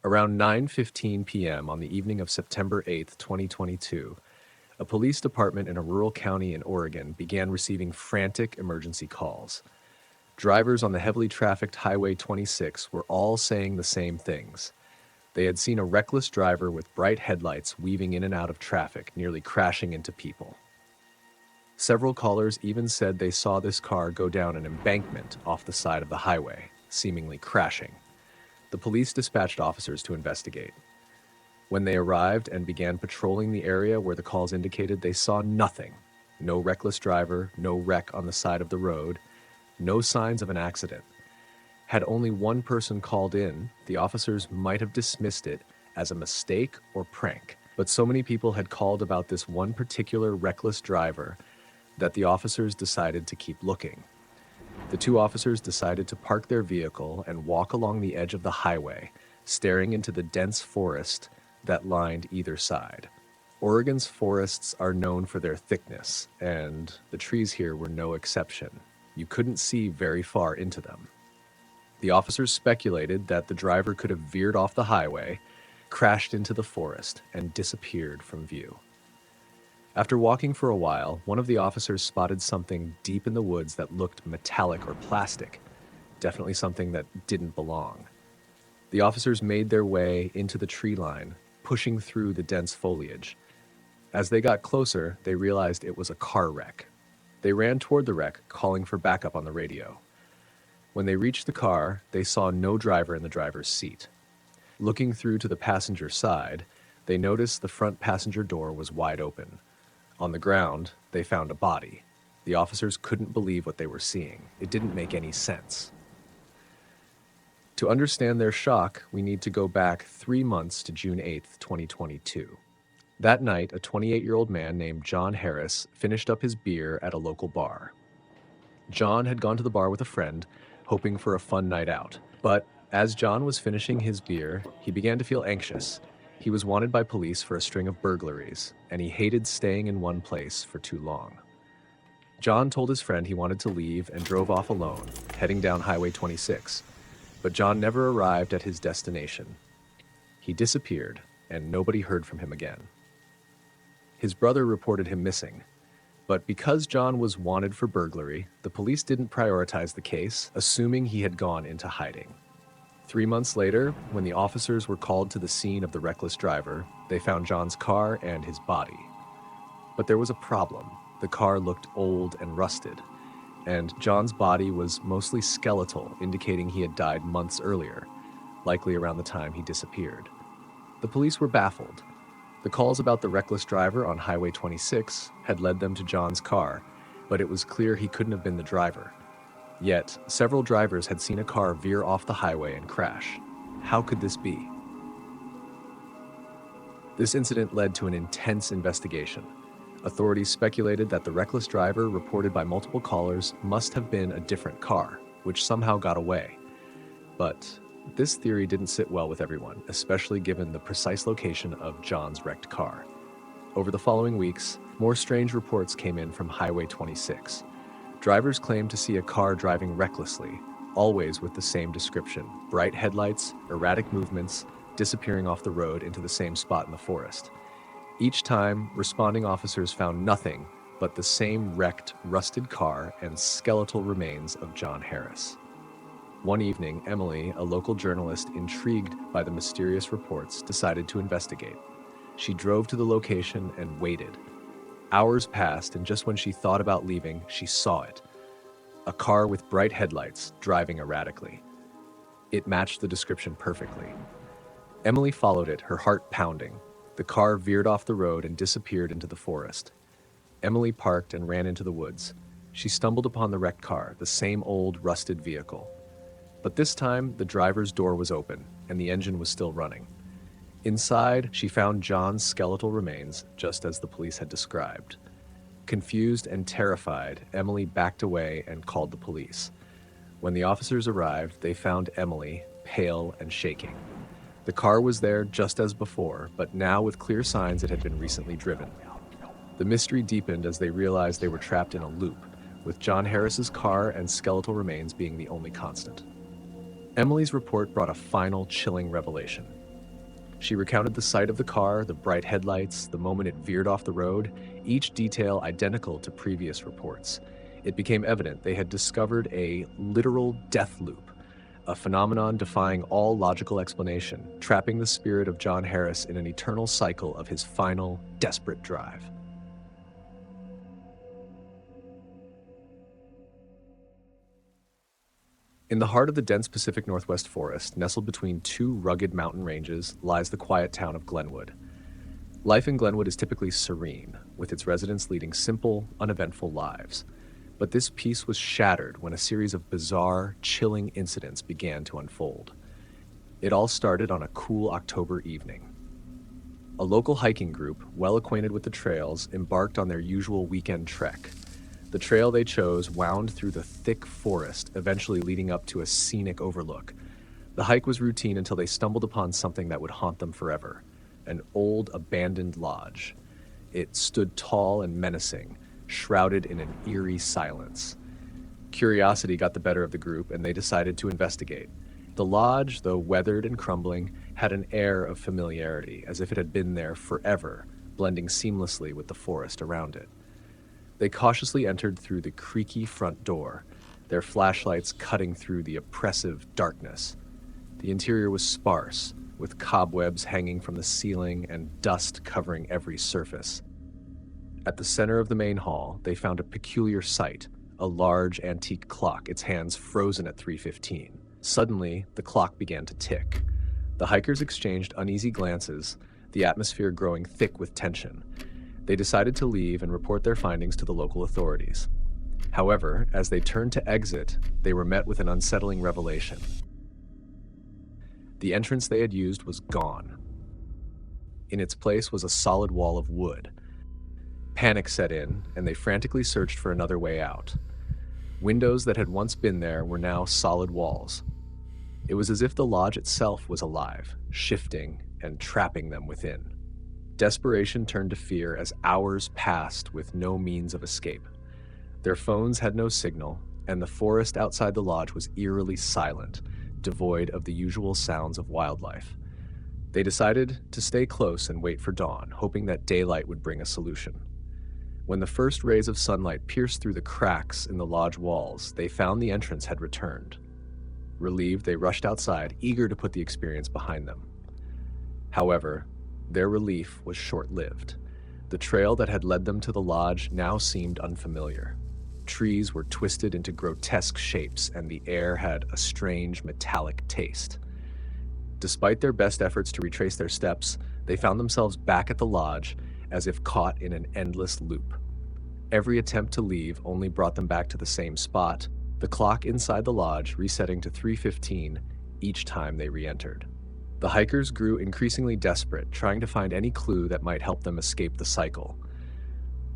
Around 9:15 p.m. on the evening of September 8, 2022, a police department in a rural county in Oregon began receiving frantic emergency calls. Drivers on the heavily trafficked Highway 26 were all saying the same things. They had seen a reckless driver with bright headlights weaving in and out of traffic, nearly crashing into people. Several callers even said they saw this car go down an embankment off the side of the highway, seemingly crashing. The police dispatched officers to investigate. When they arrived and began patrolling the area where the calls indicated, they saw nothing. No reckless driver, no wreck on the side of the road, no signs of an accident. Had only one person called in, the officers might have dismissed it as a mistake or prank. But so many people had called about this one particular reckless driver that the officers decided to keep looking. The two officers decided to park their vehicle and walk along the edge of the highway, staring into the dense forest that lined either side. Oregon's forests are known for their thickness, and the trees here were no exception. You couldn't see very far into them. The officers speculated that the driver could have veered off the highway, crashed into the forest, and disappeared from view. After walking for a while, one of the officers spotted something deep in the woods that looked metallic or plastic, definitely something that didn't belong. The officers made their way into the tree line, pushing through the dense foliage. As they got closer, they realized it was a car wreck. They ran toward the wreck, calling for backup on the radio. When they reached the car, they saw no driver in the driver's seat. Looking through to the passenger side, they noticed the front passenger door was wide open. On the ground, they found a body. The officers couldn't believe what they were seeing. It didn't make any sense. To understand their shock, we need to go back 3 months to June 8th, 2022. That night, a 28-year-old man named John Harris finished up his beer at a local bar. John had gone to the bar with a friend, hoping for a fun night out. But as John was finishing his beer, he began to feel anxious. He was wanted by police for a string of burglaries, and he hated staying in one place for too long. John told his friend he wanted to leave and drove off alone, heading down Highway 26. But John never arrived at his destination. He disappeared, and nobody heard from him again. His brother reported him missing. But because John was wanted for burglary, the police didn't prioritize the case, assuming he had gone into hiding. 3 months later, when the officers were called to the scene of the reckless driver, they found John's car and his body. But there was a problem. The car looked old and rusted, and John's body was mostly skeletal, indicating he had died months earlier, likely around the time he disappeared. The police were baffled. The calls about the reckless driver on Highway 26 had led them to John's car, but it was clear he couldn't have been the driver. Yet, several drivers had seen a car veer off the highway and crash. How could this be? This incident led to an intense investigation. Authorities speculated that the reckless driver reported by multiple callers must have been a different car, which somehow got away. But this theory didn't sit well with everyone, especially given the precise location of John's wrecked car. Over the following weeks, more strange reports came in from Highway 26. Drivers claimed to see a car driving recklessly, always with the same description: bright headlights, erratic movements, disappearing off the road into the same spot in the forest. Each time, responding officers found nothing but the same wrecked, rusted car and skeletal remains of John Harris. One evening, Emily, a local journalist intrigued by the mysterious reports, decided to investigate. She drove to the location and waited. Hours passed, and just when she thought about leaving, she saw it. A car with bright headlights, driving erratically. It matched the description perfectly. Emily followed it, her heart pounding. The car veered off the road and disappeared into the forest. Emily parked and ran into the woods. She stumbled upon the wrecked car, the same old, rusted vehicle. But this time, the driver's door was open, and the engine was still running. Inside, she found John's skeletal remains, just as the police had described. Confused and terrified, Emily backed away and called the police. When the officers arrived, they found Emily, pale and shaking. The car was there just as before, but now with clear signs it had been recently driven. The mystery deepened as they realized they were trapped in a loop, with John Harris's car and skeletal remains being the only constant. Emily's report brought a final chilling revelation. She recounted the sight of the car, the bright headlights, the moment it veered off the road, each detail identical to previous reports. It became evident they had discovered a literal death loop, a phenomenon defying all logical explanation, trapping the spirit of John Harris in an eternal cycle of his final, desperate drive. In the heart of the dense Pacific Northwest forest, nestled between two rugged mountain ranges, lies the quiet town of Glenwood. Life in Glenwood is typically serene, with its residents leading simple, uneventful lives. But this peace was shattered when a series of bizarre, chilling incidents began to unfold. It all started on a cool October evening. A local hiking group, well acquainted with the trails, embarked on their usual weekend trek. The trail they chose wound through the thick forest, eventually leading up to a scenic overlook. The hike was routine until they stumbled upon something that would haunt them forever: an old, abandoned lodge. It stood tall and menacing, shrouded in an eerie silence. Curiosity got the better of the group, and they decided to investigate. The lodge, though weathered and crumbling, had an air of familiarity, as if it had been there forever, blending seamlessly with the forest around it. They cautiously entered through the creaky front door, their flashlights cutting through the oppressive darkness. The interior was sparse, with cobwebs hanging from the ceiling and dust covering every surface. At the center of the main hall, they found a peculiar sight: a large antique clock, its hands frozen at 3:15. Suddenly, the clock began to tick. The hikers exchanged uneasy glances, the atmosphere growing thick with tension. They decided to leave and report their findings to the local authorities. However, as they turned to exit, they were met with an unsettling revelation. The entrance they had used was gone. In its place was a solid wall of wood. Panic set in, and they frantically searched for another way out. Windows that had once been there were now solid walls. It was as if the lodge itself was alive, shifting and trapping them within. Desperation turned to fear as hours passed with no means of escape. Their phones had no signal, and the forest outside the lodge was eerily silent, devoid of the usual sounds of wildlife. They decided to stay close and wait for dawn, hoping that daylight would bring a solution. When the first rays of sunlight pierced through the cracks in the lodge walls, they found the entrance had returned. Relieved, they rushed outside, eager to put the experience behind them. However, their relief was short-lived. The trail that had led them to the lodge now seemed unfamiliar. Trees were twisted into grotesque shapes, and the air had a strange metallic taste. Despite their best efforts to retrace their steps, they found themselves back at the lodge, as if caught in an endless loop. Every attempt to leave only brought them back to the same spot, the clock inside the lodge resetting to 3:15 each time they re-entered. The hikers grew increasingly desperate, trying to find any clue that might help them escape the cycle.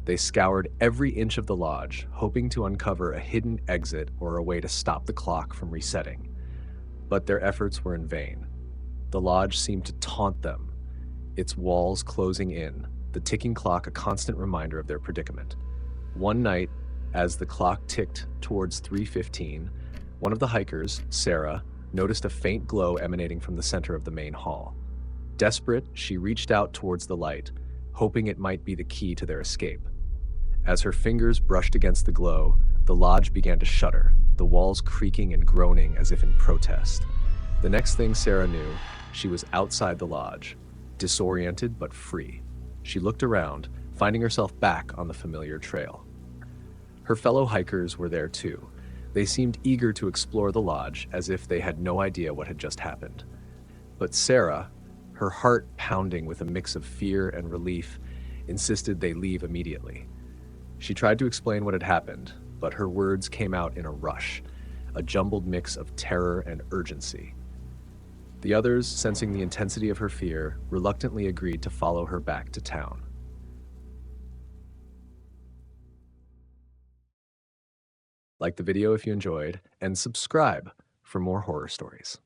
They scoured every inch of the lodge, hoping to uncover a hidden exit or a way to stop the clock from resetting. But their efforts were in vain. The lodge seemed to taunt them, its walls closing in, the ticking clock a constant reminder of their predicament. One night, as the clock ticked towards 3:15, one of the hikers, Sarah, noticed a faint glow emanating from the center of the main hall. Desperate, she reached out towards the light, hoping it might be the key to their escape. As her fingers brushed against the glow, the lodge began to shudder, the walls creaking and groaning as if in protest. The next thing Sarah knew, she was outside the lodge, disoriented but free. She looked around, finding herself back on the familiar trail. Her fellow hikers were there too. They seemed eager to explore the lodge, as if they had no idea what had just happened. But Sarah, her heart pounding with a mix of fear and relief, insisted they leave immediately. She tried to explain what had happened, but her words came out in a rush, a jumbled mix of terror and urgency. The others, sensing the intensity of her fear, reluctantly agreed to follow her back to town. Like the video if you enjoyed, and subscribe for more horror stories.